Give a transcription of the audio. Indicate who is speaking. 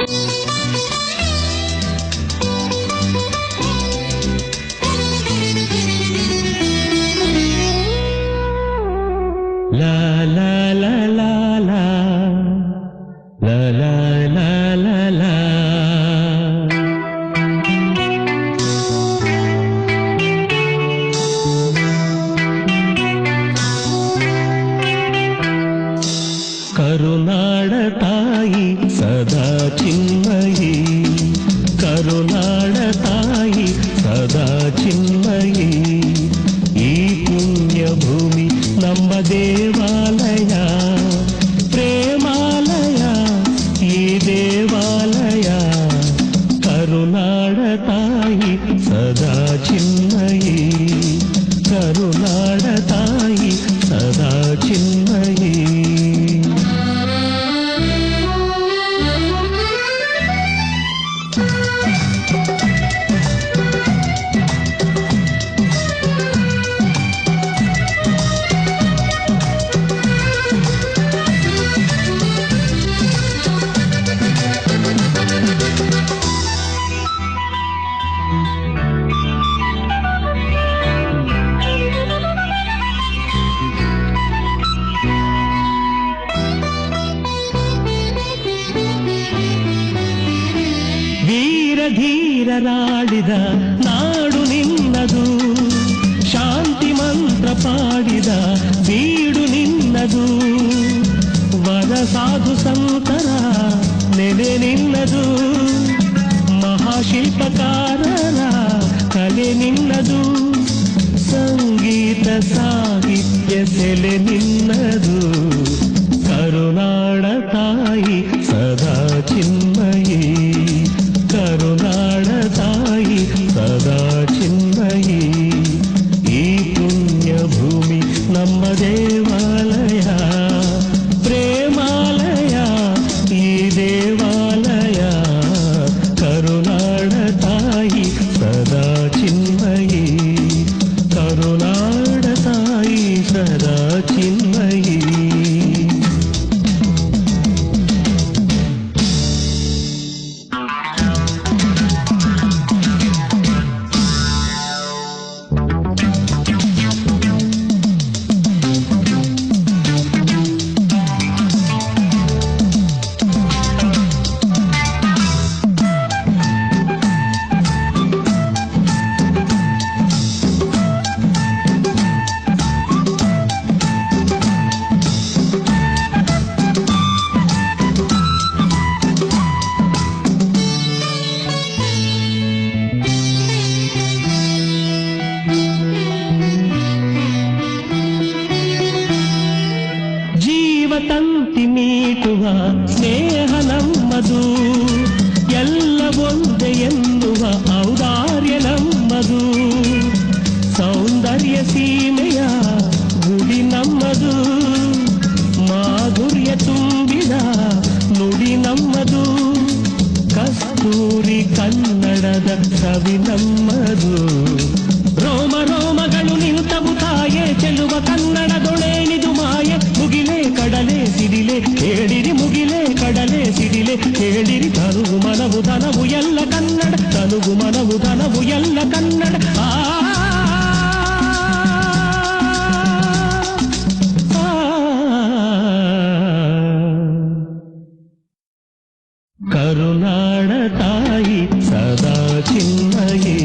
Speaker 1: La la la la la la la la la la. ಕರುನಾಡ ತಾಯಿ ಸದಾ ಚಿನ್ಮಯಿ, ಕರುನಾಡ ತಾಯಿ ಸದಾ ಚಿನ್ಮಯಿ. ಈ ಪುಣ್ಯ ಭೂಮಿ ನಮ್ಮ ದೇವಾಲಯ, ಪ್ರೇಮಾಲಯ ಈ ದೇವಾಲಯ. ಕರುನಾಡ ತಾಯಿ ಸದಾ ಚಿನ್ಮಯಿ, ಕರುನಾಡ ತಾಯಿ ಸದಾ ಚಿನ್ಮಯಿ. ಧೀರರಾಡಿದ ನಾಡು ನಿನ್ನದು, ಶಾಂತಿ ಮಂತ್ರ ಪಾಡಿದ ಬೀಡು ನಿನ್ನದು. ವರ ಸಾಧು ಸಂತರ ನೆಲೆ ನಿನ್ನದು, ಮಹಾಶಿಲ್ಪಕಾರರ ಕಲೆ ನಿನ್ನದು. ಸಂಗೀತ ಸಾಹಿತ್ಯ ಸೆಲೆ ನಿನ್ನದು. ಕರುನಾಡ ತಾಯಿ ಸದಾ ಚಿನ್ಮಯಿ, ಕರುನಾಡ ತಾಯಿ ಸದಾ ಚಿನ್ಮಯಿ. ಈ ಪುಣ್ಯ ಭೂಮಿ ನಮ್ಮ ದೇವಾಲಯ, ಪ್ರೇಮಾಲಯ ಈ ದೇವಾಲಯ. ಕರುನಾಡ ತಾಯಿ ಸದಾ ಚಿನ್ಮಯಿ, ಕರುನಾಡ ತಾಯಿ ಸದಾ ಚಿನ್ಮಯಿ. ತಂತಿ ಮೀಟುವ ಸ್ನೇಹ ನಮ್ಮದು, ಎಲ್ಲ ಒಂದೇ ಎನ್ನುವ ಔದಾರ್ಯ ನಮ್ಮದು. ಸೌಂದರ್ಯ ಸೀಮೆಯ ಗುಡಿ ನಮ್ಮದು, ಮಾಧುರ್ಯ ತುಂಬಿದ ನುಡಿ ನಮ್ಮದು. ಕಸ್ತೂರಿ ಕನ್ನಡದ ಸವಿ ನಮ್ಮದು. ರೋಮ ರೋಮಗಳು ನಿಂತವು ತಾಯೆ, ಚೆಲುವ ಕನ್ನಡದೊಳೇನಿದು ಮಾಯೆ. ಮುಗಿಲೆ ಕಡಲೆ ಸಿಡಿಲೆ ಹೇಳಿರಿ, ಮುಗಿಲೆ ಕಡಲೆ ಸಿಡಿಲೆ ಹೇಳಿರಿ. ತನುಗು ಮನವು ಧನವು ಎಲ್ಲ ಕನ್ನಡ, ತನುಗು ಮನವು ಧನವು ಎಲ್ಲ ಕನ್ನಡ. ಕರುನಾಡ ತಾಯಿ ಸದಾ ಚಿನ್ಮಯಿ.